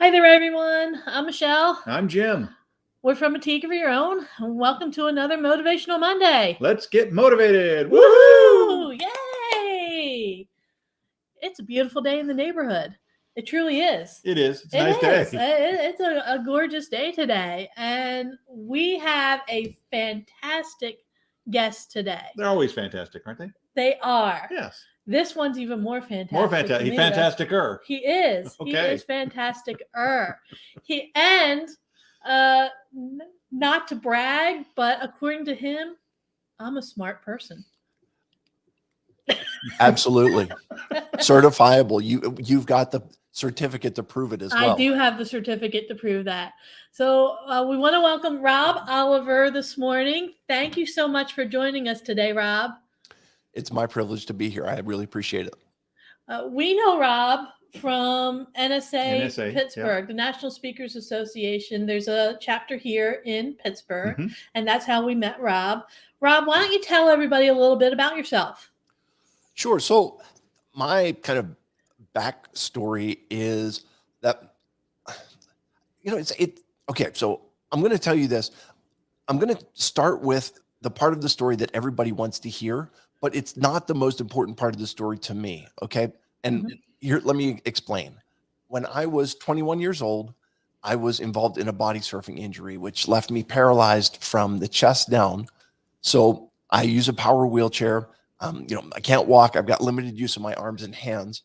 Hi there, everyone. I'm Michelle. I'm Jim. We're from A Tea of Your Own. Welcome to another Motivational Monday. Let's get motivated. Woohoo! Yay! It's a beautiful day in the neighborhood. It truly is. It is. It's a It nice is. day. It's a gorgeous day today. And we have a fantastic guest today. They're always fantastic, aren't they? They are. Yes. This one's even more fantastic. More fantastic. He's fantastic-er. He is. Okay. He is fantastic-er. Not to brag, but according to him, I'm a smart person. Absolutely. Certifiable. You've got the certificate to prove it as well. I do have the certificate to prove that. So we want to welcome Rob Oliver this morning. Thank you so much for joining us today, Rob. It's my privilege to be here. I really appreciate it. We know Rob from NSA Pittsburgh, yep. The National Speakers Association. There's a chapter here in Pittsburgh, and that's how we met Rob. Rob, why don't you tell everybody a little bit about yourself? Sure. So my kind of backstory is that, okay. So I'm going to tell you this. I'm going to start with the part of the story that everybody wants to hear, but it's not the most important part of the story to me. Okay. And here, let me explain. When I was 21 years old, I was involved in a body surfing injury, which left me paralyzed from the chest down. So I use a power wheelchair. I can't walk. I've got limited use of my arms and hands.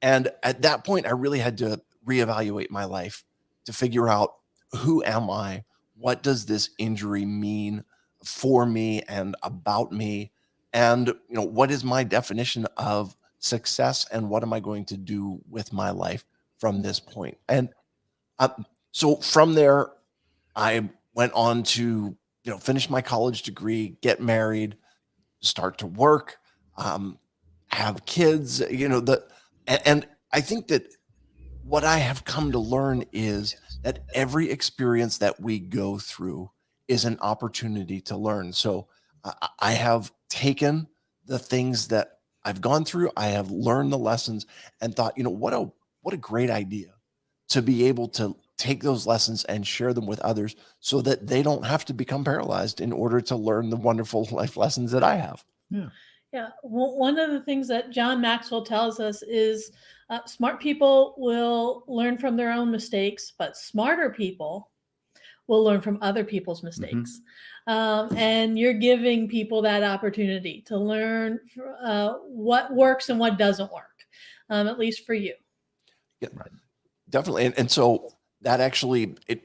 And at that point, I really had to reevaluate my life to figure out, who am I? What does this injury mean for me and about me? And, what is my definition of success, and what am I going to do with my life from this point? And so from there, I went on to, finish my college degree, get married, start to work, have kids, and I think that what I have come to learn is that every experience that we go through is an opportunity to learn. So I have taken the things that I've gone through, I have learned the lessons, and thought, what a great idea to be able to take those lessons and share them with others so that they don't have to become paralyzed in order to learn the wonderful life lessons that I have. Yeah. One of the things that John Maxwell tells us is smart people will learn from their own mistakes, but smarter people will learn from other people's mistakes. And you're giving people that opportunity to learn what works and what doesn't work, at least for you. Yeah, right. Definitely. And so that actually, it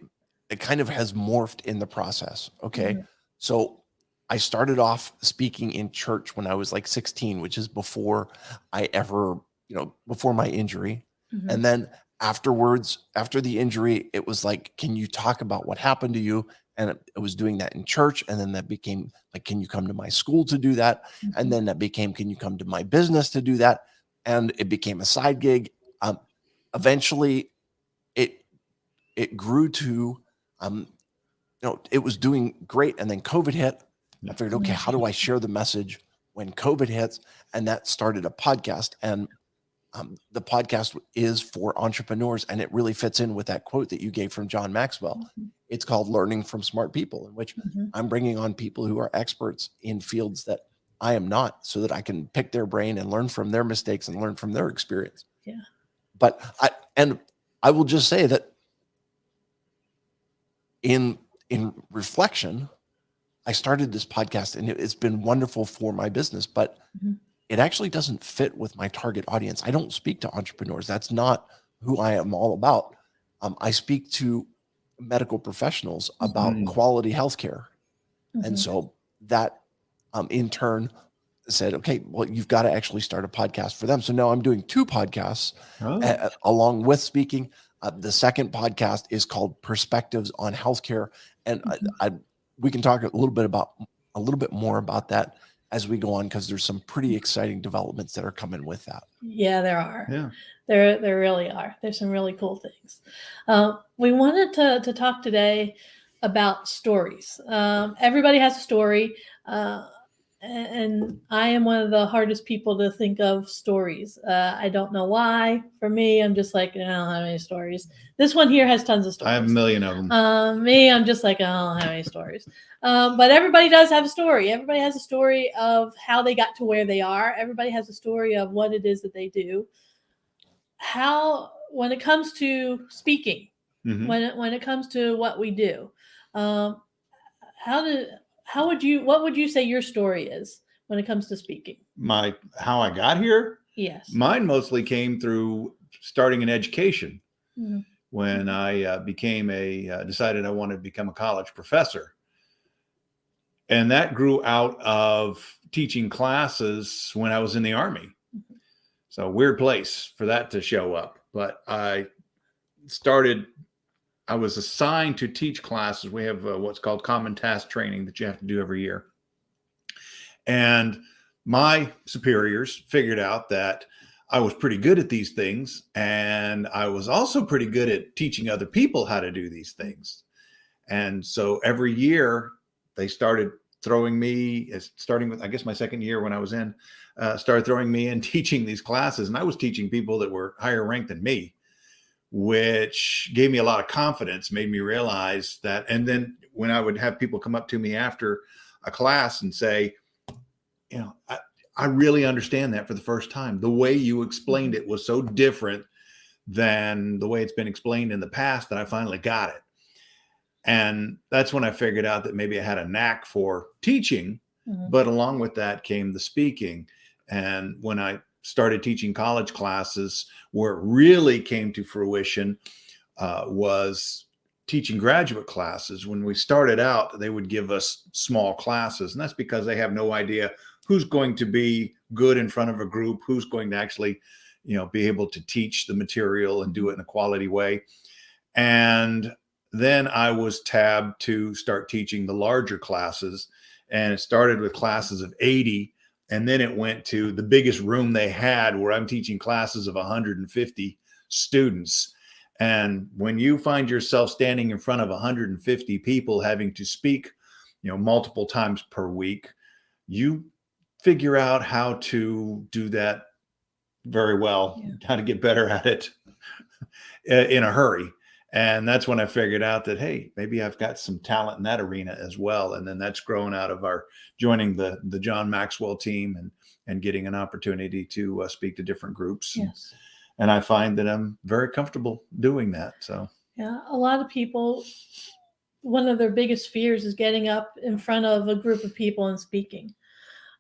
kind of has morphed in the process. Okay. So I started off speaking in church when I was like 16, which is before I ever, before my injury. And then afterwards, after the injury, it was like, can you talk about what happened to you? And I was doing that in church. And then that became like, can you come to my school to do that? And then that became, can you come to my business to do that? And it became a side gig. Eventually it grew to, it was doing great. And then COVID hit. I figured, okay, how do I share the message when COVID hits? And that started a podcast. And the podcast is for entrepreneurs, and it really fits in with that quote that you gave from John Maxwell. It's called Learning from Smart People, in which I'm bringing on people who are experts in fields that I am not, so that I can pick their brain and learn from their mistakes and learn from their experience. Yeah. But I will just say that in reflection, I started this podcast and it's been wonderful for my business, but it actually doesn't fit with my target audience. I don't speak to entrepreneurs. That's not who I am all about. I speak to medical professionals about quality healthcare. And so that in turn said, okay, well, you've got to actually start a podcast for them. So now I'm doing 2 podcasts along with speaking. The second podcast is called Perspectives on Healthcare. And we can talk a little bit more about that as we go on, because there's some pretty exciting developments that are coming with that. Yeah, there are. Yeah. There really are. There's some really cool things. We wanted to talk today about stories. Everybody has a story. and I am one of the hardest people to think of stories. I don't know why. For me, I'm just like, I don't have any stories. This one here has tons of stories. I have a million of them. Me, I'm just like, I don't have any stories. But everybody does have a story. Everybody has a story of how they got to where they are. Everybody has a story of what it is that they do. When it comes to speaking, Mhm. when it comes to what we do, what would you say your story is when it comes to speaking? How I got here? Yes. Mine mostly came through starting in education. Mhm. When I decided I wanted to become a college professor. And that grew out of teaching classes when I was in the Army. So weird place for that to show up. But I was assigned to teach classes. We have what's called common task training that you have to do every year. And my superiors figured out that I was pretty good at these things. And I was also pretty good at teaching other people how to do these things. And so every year they started throwing me, starting with, I guess, my second year when I was in, started throwing me in teaching these classes. And I was teaching people that were higher ranked than me, which gave me a lot of confidence, made me realize that. And then when I would have people come up to me after a class and say, I really understand that for the first time. The way you explained it was so different than the way it's been explained in the past that I finally got it. And that's when I figured out that maybe I had a knack for teaching, but along with that came the speaking. And when I started teaching college classes, where it really came to fruition was teaching graduate classes. When we started out, they would give us small classes, and that's because they have no idea who's going to be good in front of a group, who's going to actually, be able to teach the material and do it in a quality way. And then I was tabbed to start teaching the larger classes, and it started with classes of 80. And then it went to the biggest room they had, where I'm teaching classes of 150 students. And when you find yourself standing in front of 150 people having to speak, multiple times per week, you figure out how to do that very well, how to get better at it in a hurry. And that's when I figured out that, hey, maybe I've got some talent in that arena as well. And then that's grown out of our joining the John Maxwell team and getting an opportunity to speak to different groups. Yes. And I find that I'm very comfortable doing that. So, yeah, a lot of people, one of their biggest fears is getting up in front of a group of people and speaking.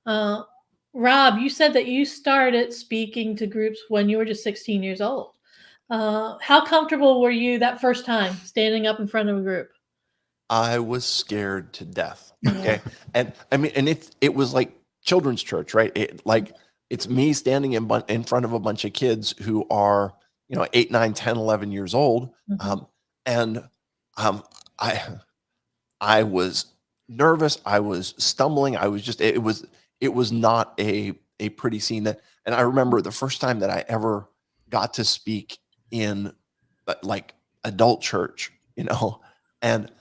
Rob, you said that you started speaking to groups when you were just 16 years old. How comfortable were you that first time standing up in front of a group? I was scared to death. Okay. And I mean, and it was like children's church, right? It's me standing in front of a bunch of kids who are, 8, 9, 10, 11 years old. And I was nervous. I was stumbling. I was just, it was not a pretty scene. And I remember the first time that I ever got to speak in like adult church, and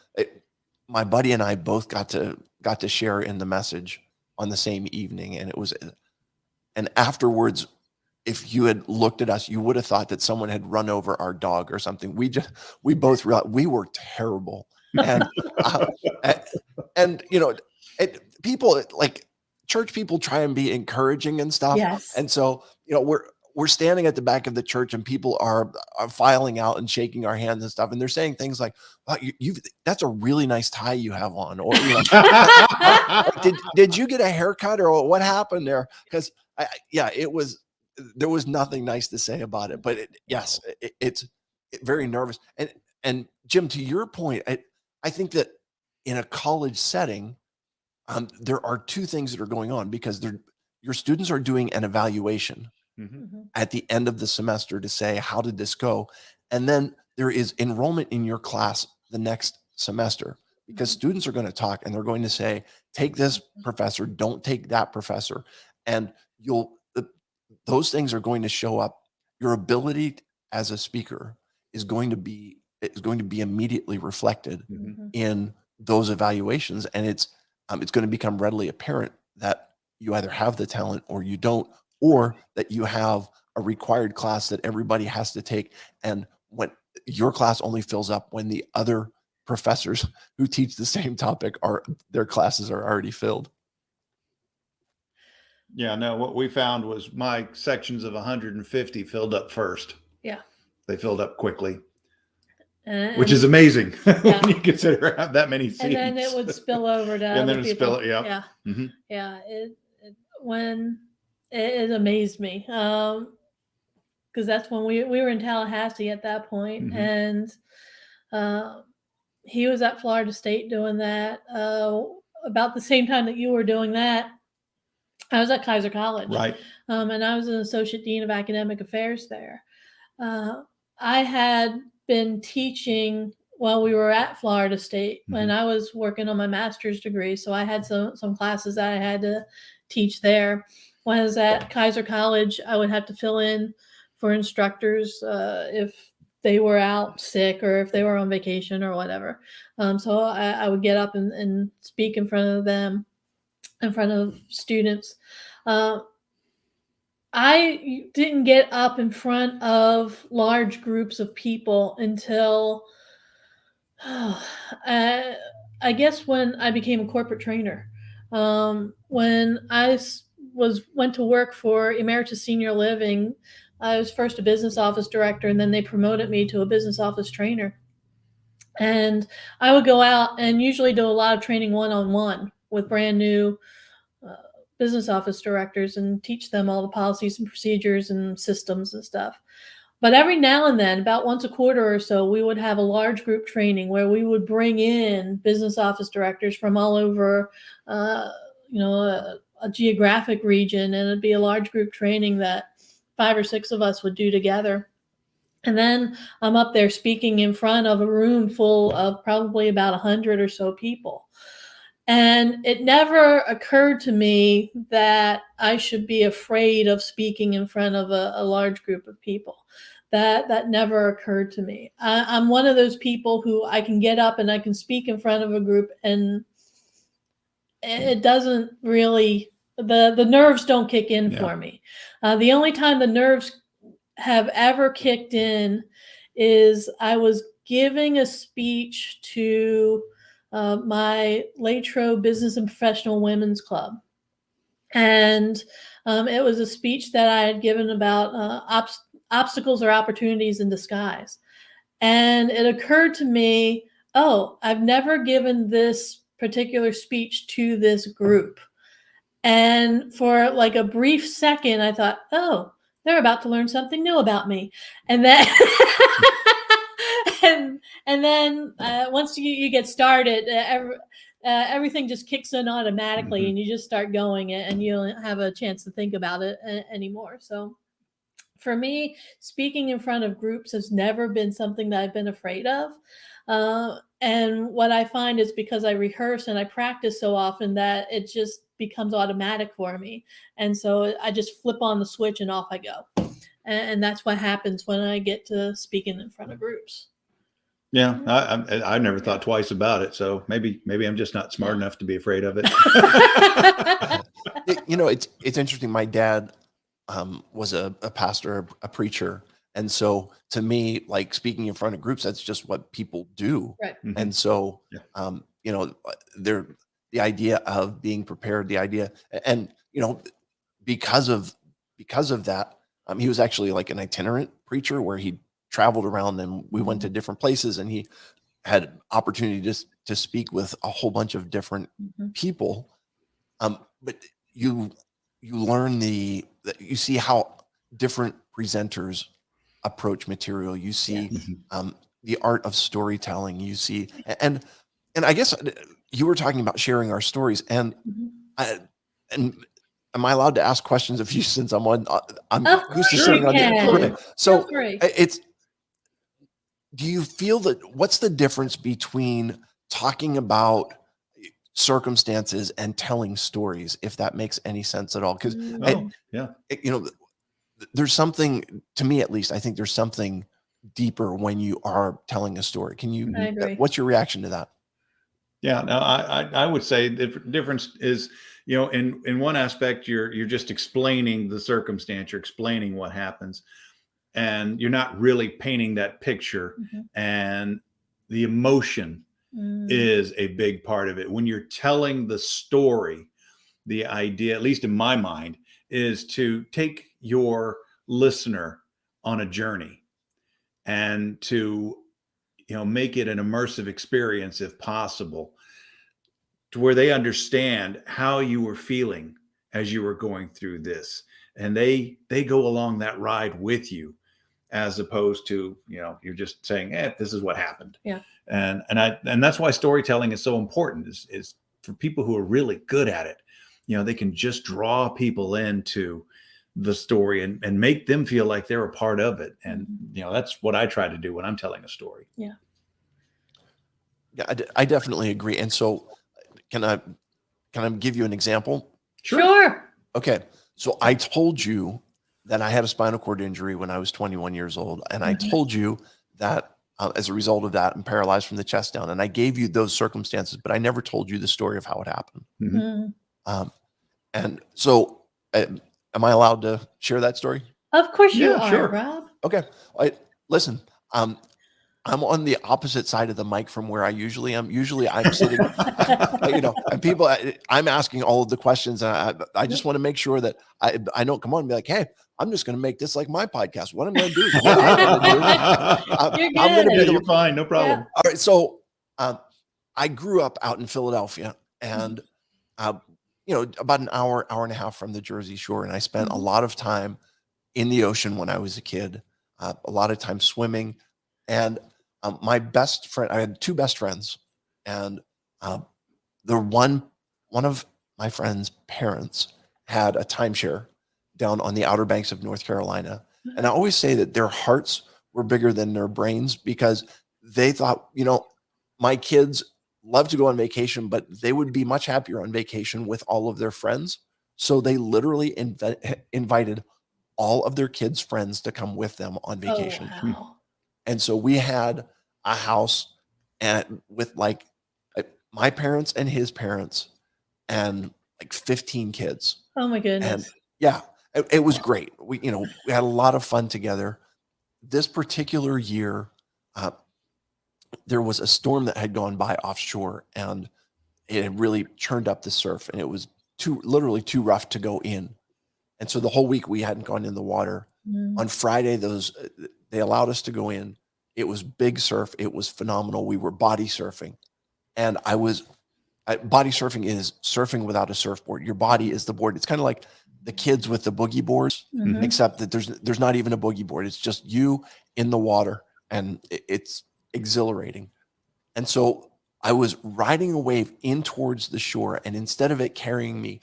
my buddy and I both got to share in the message on the same evening. And afterwards, if you had looked at us, you would have thought that someone had run over our dog or something. We both realized we were terrible. And, people like church people try and be encouraging and stuff. Yes. And so, we're standing at the back of the church and people are filing out and shaking our hands and stuff. And they're saying things like, wow, that's a really nice tie you have on. Or, did you get a haircut or what happened there? Because there was nothing nice to say about it, but it's very nervous. And Jim, to your point, I think that in a college setting, there are two things that are going on, because your students are doing an evaluation at the end of the semester to say, how did this go? And then there is enrollment in your class the next semester, because students are going to talk and they're going to say, take this professor, don't take that professor. And those things are going to show up. Your ability as a speaker is going to be immediately reflected in those evaluations. And it's going to become readily apparent that you either have the talent or you don't, or that you have a required class that everybody has to take. And when your class only fills up when the other professors who teach the same topic their classes are already filled. Yeah, no, what we found was my sections of 150 filled up first. Yeah. They filled up quickly, And, which is amazing Yeah. when you consider have that many seats. and then it would spill over to And other then it'd people. spill, yep. Yeah. Mhm. Yeah. When it amazed me. Because that's when we were in Tallahassee at that point, Mhm. and he was at Florida State doing that. About the same time that you were doing that, I was at Kaiser College, Right. and I was an associate dean of academic affairs there. I had been teaching while we were at Florida State when I was working on my master's degree, so I had some classes that I had to teach there. When I was at Kaiser College, I would have to fill in for instructors if they were out sick or if they were on vacation or whatever. So I would get up and speak in front of them, in front of students. I didn't get up in front of large groups of people until I guess when I became a corporate trainer. When I went to work for Emeritus Senior Living, I was first a business office director, and then they promoted me to a business office trainer. And I would go out and usually do a lot of training one-on-one with brand new business office directors and teach them all the policies and procedures and systems and stuff. But every now and then, about once a quarter or so, we would have a large group training where we would bring in business office directors from all over, a geographic region, and it'd be a large group training that 5 or 6 of us would do together. And then I'm up there speaking in front of a room full of probably about 100 or so people. And it never occurred to me that I should be afraid of speaking in front of a large group of people. That never occurred to me. I'm one of those people who I can get up and I can speak in front of a group, and it doesn't really, the nerves don't kick in for me. The only time the nerves have ever kicked in is I was giving a speech to my Latrobe Business and Professional Women's Club. And it was a speech that I had given about obstacles or opportunities in disguise. And it occurred to me, oh, I've never given this particular speech to this group. And for like a brief second, I thought, oh, they're about to learn something new about me. And then and then once you get started, everything just kicks in automatically, and you just start going, and you don't have a chance to think about it anymore. So for me, speaking in front of groups has never been something that I've been afraid of. And what I find is because I rehearse and I practice so often that it just becomes automatic for me. And so I just flip on the switch and off I go. And that's what happens when I get to speaking in front of groups. Yeah, I never thought twice about it. So maybe I'm just not smart enough to be afraid of it. It's interesting. My dad was a pastor, a preacher. And so to me, like speaking in front of groups, that's just what people do. Right. Mhm. And so, the idea of being prepared, the idea, and, because of that, he was actually like an itinerant preacher where he traveled around and we went to different places, and he had opportunity to speak with a whole bunch of different people. But you learn you see how different presenters approach material. You see the art of storytelling. You see, and I guess you were talking about sharing our stories, and am I allowed to ask questions of you since I'm used to sitting on the so do you feel that what's the difference between talking about circumstances and telling stories, if that makes any sense at all? Because there's something, to me at least, I think there's something deeper when you are telling a story. I agree. What's your reaction to that? Yeah, no, I would say the difference is you know, in one aspect, you're just explaining the circumstance, you're explaining what happens, and you're not really painting that picture. Mhm. And the emotion Mm. is a big part of it. When you're telling the story, the idea, at least in my mind, is to take your listener on a journey and to, you know, make it an immersive experience if possible, to where they understand how you were feeling as you were going through this, and they go along that ride with you, as opposed to, you know, you're just saying, this is what happened. Yeah. And that's why storytelling is so important, is for people who are really good at it. You know, they can just draw people into the story and make them feel like they're a part of it. And, you know, that's what I try to do when I'm telling a story. Yeah, I definitely agree. And so can I give you an example? Sure. Okay. So I told you that I had a spinal cord injury when I was 21 years old. And I Mhm. told you that as a result of that, I'm paralyzed from the chest down. And I gave you those circumstances, but I never told you the story of how it happened. Mm. And so am I allowed to share that story? Of course you Yeah, are, sure. Rob. Okay. Listen, I'm on the opposite side of the mic from where I usually am. Usually I'm sitting, you know, and people, I'm asking all of the questions. And I just want to make sure that I don't come on and be like, hey, I'm just going to make this like my podcast. What I'm going to do is what I'm going to do. You're I'm going to good. be Yeah, you're fine, no problem. Yeah. all right. So I grew up out in Philadelphia and, you know, about an hour and a half from the Jersey Shore. And I spent a Mhm. lot of time in the ocean when I was a kid, a lot of time swimming. And my best friend, I had two best friends, and the one of my friend's parents had a timeshare down on the Outer Banks of North Carolina. And I always say that their hearts were bigger than their brains, because they thought, you know, my kids love to go on vacation, but they would be much happier on vacation with all of their friends. So they literally invited all of their kids' friends to come with them on Oh, vacation. wow. And so we had a house and with like my parents and his parents and like 15 kids. Oh my And goodness. yeah, it was great. We, you know, we had a lot of fun together. This particular year, there was a storm that had gone by offshore, and it had really churned up the surf, and it was literally too rough to go in. And so the whole week we hadn't gone in the water. Mm. On Friday, they allowed us to go in. It was big surf. It was phenomenal. We were body surfing, and body surfing is surfing without a surfboard. Your body is the board. It's kind of like the kids with the boogie boards, Mhm. except that there's not even a boogie board. It's just you in the water, and it's exhilarating. And so I was riding a wave in towards the shore, and instead of it carrying me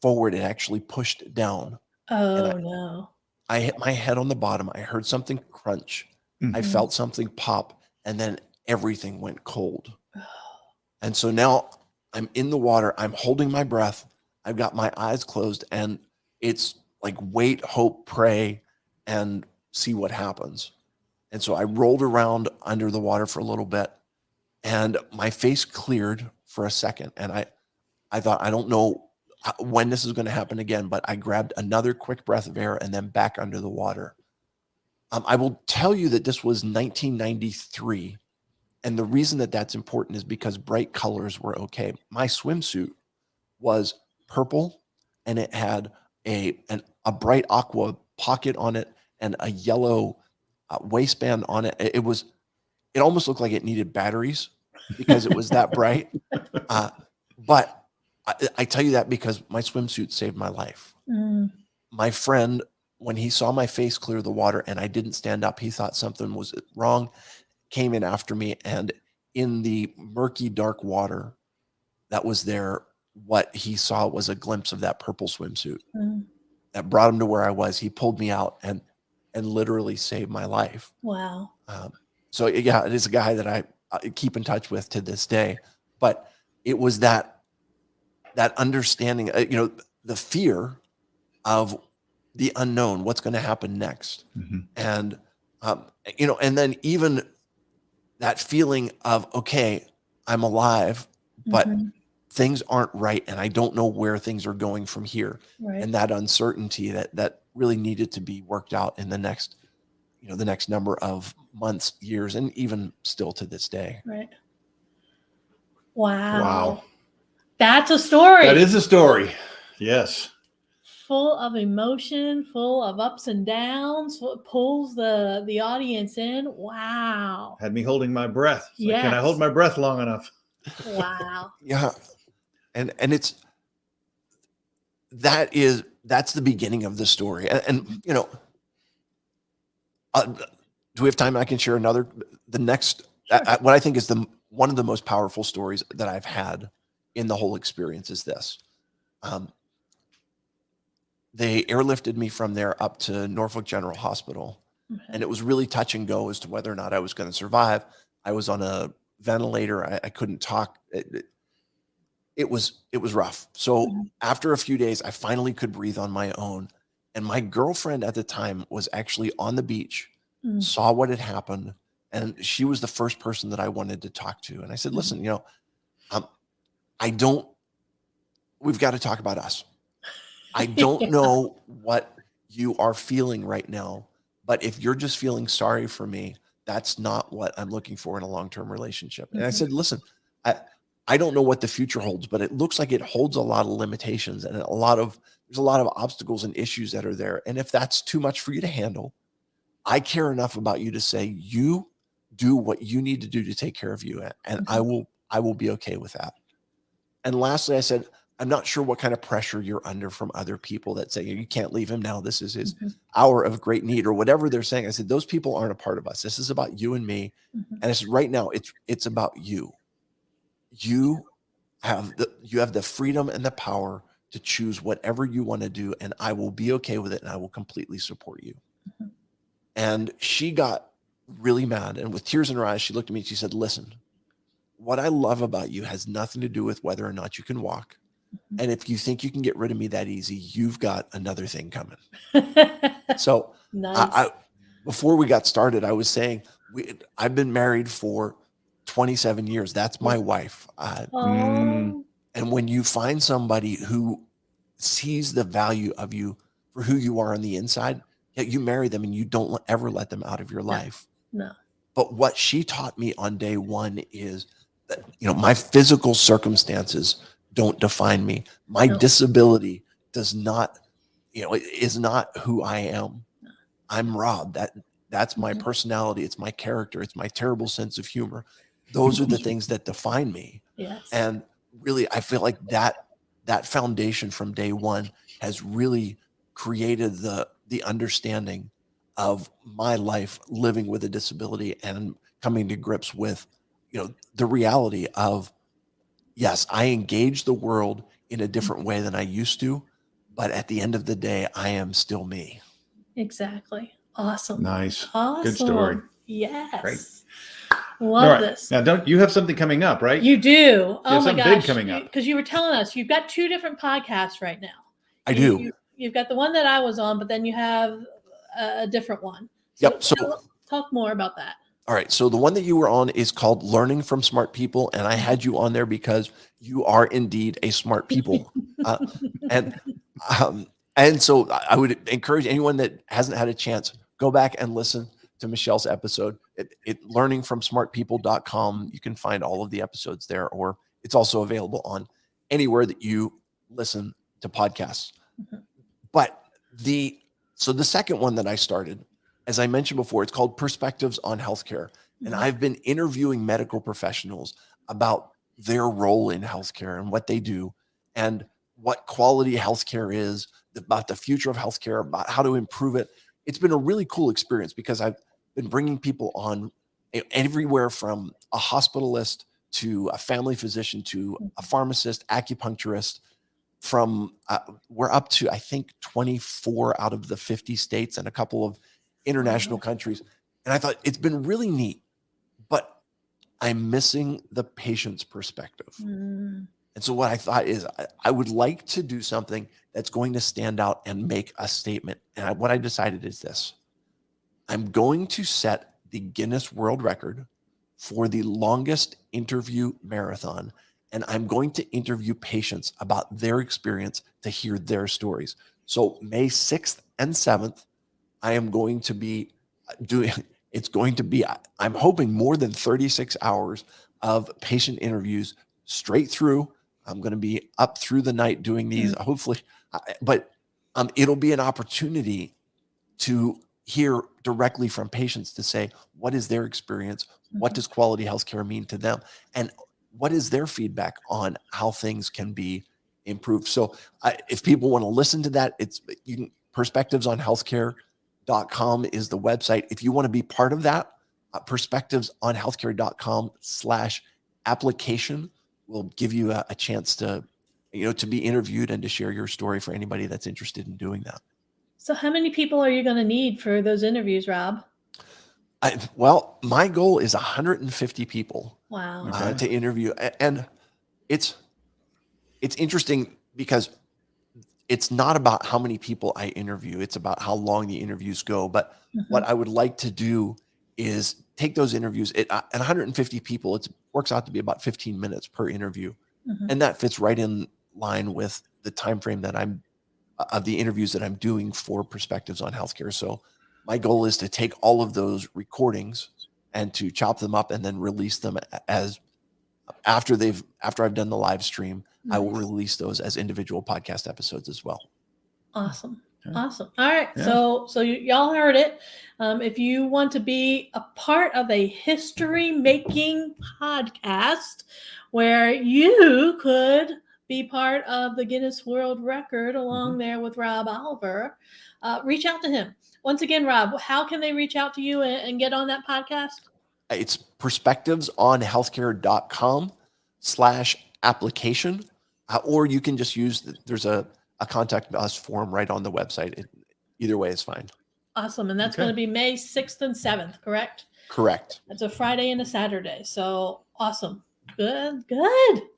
forward, it actually pushed down. Oh I- no. I hit my head on the bottom. I heard something crunch. I Mhm. felt something pop, and then everything went cold. And so now I'm in the water. I'm holding my breath. I've got my eyes closed, and it's like wait, hope, pray, and see what happens. And so I rolled around under the water for a little bit, and my face cleared for a second. And I thought, I don't know when this is going to happen again, but I grabbed another quick breath of air and then back under the water. I will tell you that this was 1993. And the reason that that's important is because bright colors were okay. My swimsuit was purple, and it had a bright aqua pocket on it and a yellow waistband on it. It almost looked like it needed batteries because it was that bright. But I tell you that because my swimsuit saved my life. Mm. My friend, when he saw my face clear the water and I didn't stand up, he thought something was wrong, came in after me. And in the murky, dark water that was there, what he saw was a glimpse of that purple swimsuit Mm. that brought him to where I was. He pulled me out and literally saved my life. Wow. So yeah, it is a guy that I keep in touch with to this day. But it was that understanding, you know, the fear of the unknown, what's going to happen next. Mhm. And, you know, and then even that feeling of, okay, I'm alive, but Mhm. things aren't right and I don't know where things are going from here. Right. And that uncertainty that really needed to be worked out in the next number of months, years, and even still to this day. Right. Wow. Wow. That's a story. That is a story. Yes. Full of emotion, full of ups and downs. It pulls the audience in. Wow. Had me holding my breath. It's like, can I Yes. hold my breath long enough? Wow. Yeah. And that's the beginning of the story. And you know, do we have time? I can share the next, Sure. what I think is one of the most powerful stories that I've had in the whole experience is this. They airlifted me from there up to Norfolk General Hospital. Okay. And it was really touch and go as to whether or not I was going to survive. I was on a ventilator. I couldn't talk. It was rough. So Mhm. after a few days, I finally could breathe on my own. And my girlfriend at the time was actually on the beach, Mm. saw what had happened. And she was the first person that I wanted to talk to. And I said, Mhm. listen, we've got to talk about us. I don't Yeah. know what you are feeling right now, but if you're just feeling sorry for me, that's not what I'm looking for in a long-term relationship. And I Mhm. said, listen, I don't know what the future holds, but it looks like it holds a lot of limitations and there's a lot of obstacles and issues that are there. And if that's too much for you to handle, I care enough about you to say, you do what you need to do to take care of you. And Mhm. I will be okay with that. And lastly, I said, I'm not sure what kind of pressure you're under from other people that say you can't leave him now. This is his Mhm. hour of great need or whatever they're saying. I said, those people aren't a part of us. This is about you and me. Mhm. And I said, right now it's about you. You have the freedom and the power to choose whatever you want to do. And I will be okay with it. And I will completely support you. Mhm. And she got really mad. And with tears in her eyes, she looked at me and she said, listen, what I love about you has nothing to do with whether or not you can walk. Mhm. And if you think you can get rid of me that easy, you've got another thing coming. So Nice. before we got started, I was saying I've been married for 27 years. That's my wife. Oh. And when you find somebody who sees the value of you for who you are on the inside, yet you marry them and you don't ever let them out of your life. No. But what she taught me on day one is that, my physical circumstances don't define me. My No. disability does not, is not who I am. No. I'm Rob. That's my Mhm. personality. It's my character. It's my terrible sense of humor. Those are the things that define me. Yes. And really, I feel like that foundation from day one has really created the understanding of my life living with a disability and coming to grips with, the reality of, yes, I engage the world in a different way than I used to, but at the end of the day, I am still me. Exactly. Awesome. Nice. Awesome. Good story. Yes. Great. Love All right. this. Now, don't you have something coming up, right? You do. Oh have my something big gosh. coming up. Because you were telling us you've got 2 different podcasts right now. I do. You've got the one that I was on, but then you have a different one. So Yep. So talk more about that. all right. So the one that you were on is called Learning from Smart People. And I had you on there because you are indeed a smart people. And so I would encourage anyone that hasn't had a chance, go back and listen to Michelle's episode at learningfromsmartpeople.com. You can find all of the episodes there, or it's also available on anywhere that you listen to podcasts. Mhm. But the second one that I started, as I mentioned before, it's called Perspectives on Healthcare. And Mhm. I've been interviewing medical professionals about their role in healthcare and what they do and what quality healthcare is, about the future of healthcare, about how to improve it. It's been a really cool experience because I've been bringing people on everywhere from a hospitalist to a family physician to a pharmacist, acupuncturist. We're up to, I think, 24 out of the 50 states and a couple of international countries. And I thought it's been really neat, but I'm missing the patient's perspective. Mm. And so what I thought is I would like to do something that's going to stand out and make a statement. And what I decided is this: I'm going to set the Guinness World Record for the longest interview marathon. and I'm going to interview patients about their experience to hear their stories. So May 6th and 7th, I am going to be doing, it's going to be, I'm hoping, more than 36 hours of patient interviews straight through. I'm going to be up through the night doing these, hopefully, but it'll be an opportunity to hear directly from patients to say, what is their experience? What does quality healthcare mean to them? And what is their feedback on how things can be improved? So if people want to listen to that, it's perspectivesonhealthcare.com is the website. If you want to be part of that, perspectivesonhealthcare.com/application will give you a chance to, to be interviewed and to share your story for anybody that's interested in doing that. So how many people are you going to need for those interviews, Rob? Well, my goal is 150 people. Wow. To interview. And it's interesting because it's not about how many people I interview. It's about how long the interviews go. But what I would like to do is take those interviews at 150 people. It works out to be about 15 minutes per interview. And that fits right in line with the time frame that I'm of the interviews that I'm doing for Perspectives on Healthcare. So my goal is to take all of those recordings and to chop them up and then release them as after I've done the live stream. I will release those as individual podcast episodes as well. Awesome. Yeah. Awesome. All right. Yeah. So y'all heard it. If you want to be a part of a history making podcast where you could be part of the Guinness World Record along there with Rob Oliver, reach out to him. Once again, Rob, how can they reach out to you and get on that podcast? It's perspectivesonhealthcare.com/application, or you can just use, there's a contact us form right on the website. Either way is fine. Awesome. And that's going to be May 6th and 7th, correct? Correct. It's a Friday and a Saturday. So awesome. Good.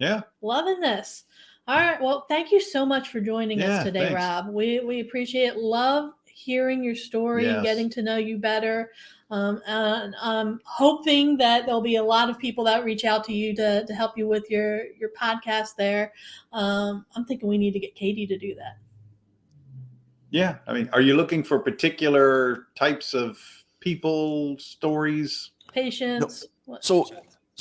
Yeah. Loving this. All right. Well, thank you so much for joining us today, thanks. Rob. We appreciate it. Love hearing your story and Yes. getting to know you better. And I'm hoping that there'll be a lot of people that reach out to you to help you with your podcast there. I'm thinking we need to get Katie to do that. Yeah. I mean, are you looking for particular types of people, stories? Patients. So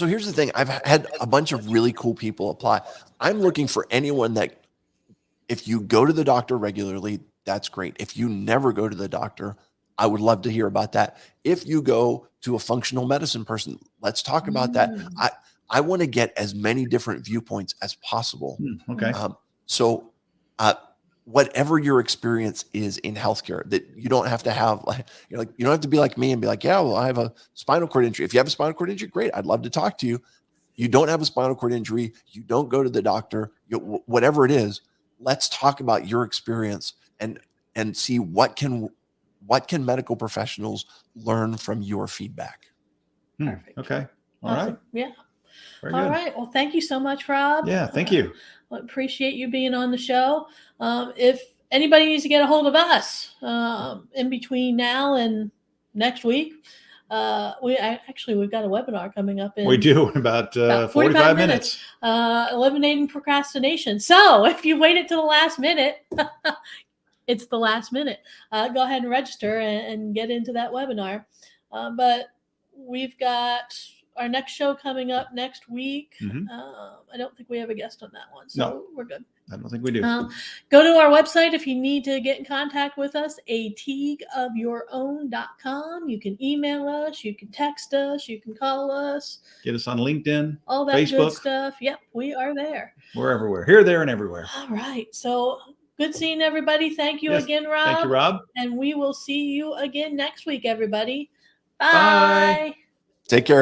here's the thing. I've had a bunch of really cool people apply. I'm looking for anyone that, if you go to the doctor regularly, that's great. If you never go to the doctor, I would love to hear about that. If you go to a functional medicine person, let's talk about that. I want to get as many different viewpoints as possible. Okay. So whatever your experience is in healthcare, that you don't have to have, you don't have to be like me and be like, yeah, well, I have a spinal cord injury. If you have a spinal cord injury, great. I'd love to talk to you. You don't have a spinal cord injury. You don't go to the doctor, whatever it is. Let's talk about your experience and see what can medical professionals learn from your feedback. Perfect. Okay. All Awesome. right. Yeah. Very All good. right. Well, thank you so much, Rob. Yeah. Thank you. I appreciate you being on the show. If anybody needs to get a hold of us in between now and next week, we've got a webinar coming up in We do in about 45 minutes. Eliminating procrastination. So if you waited to the last minute, it's the last minute. Go ahead and register and get into that webinar. But we've got our next show coming up next week. I don't think we have a guest on that one, so we're good. I don't think we do. Go to our website if you need to get in contact with us, ateagueofyourown.com. You can email us, you can text us, you can call us. Get us on LinkedIn, all that Facebook. Good stuff. Yep, we are there. We're everywhere. Here, there, and everywhere. All right. So good seeing everybody. Thank you again, Rob. Thank you, Rob. And we will see you again next week, everybody. Bye. Take care.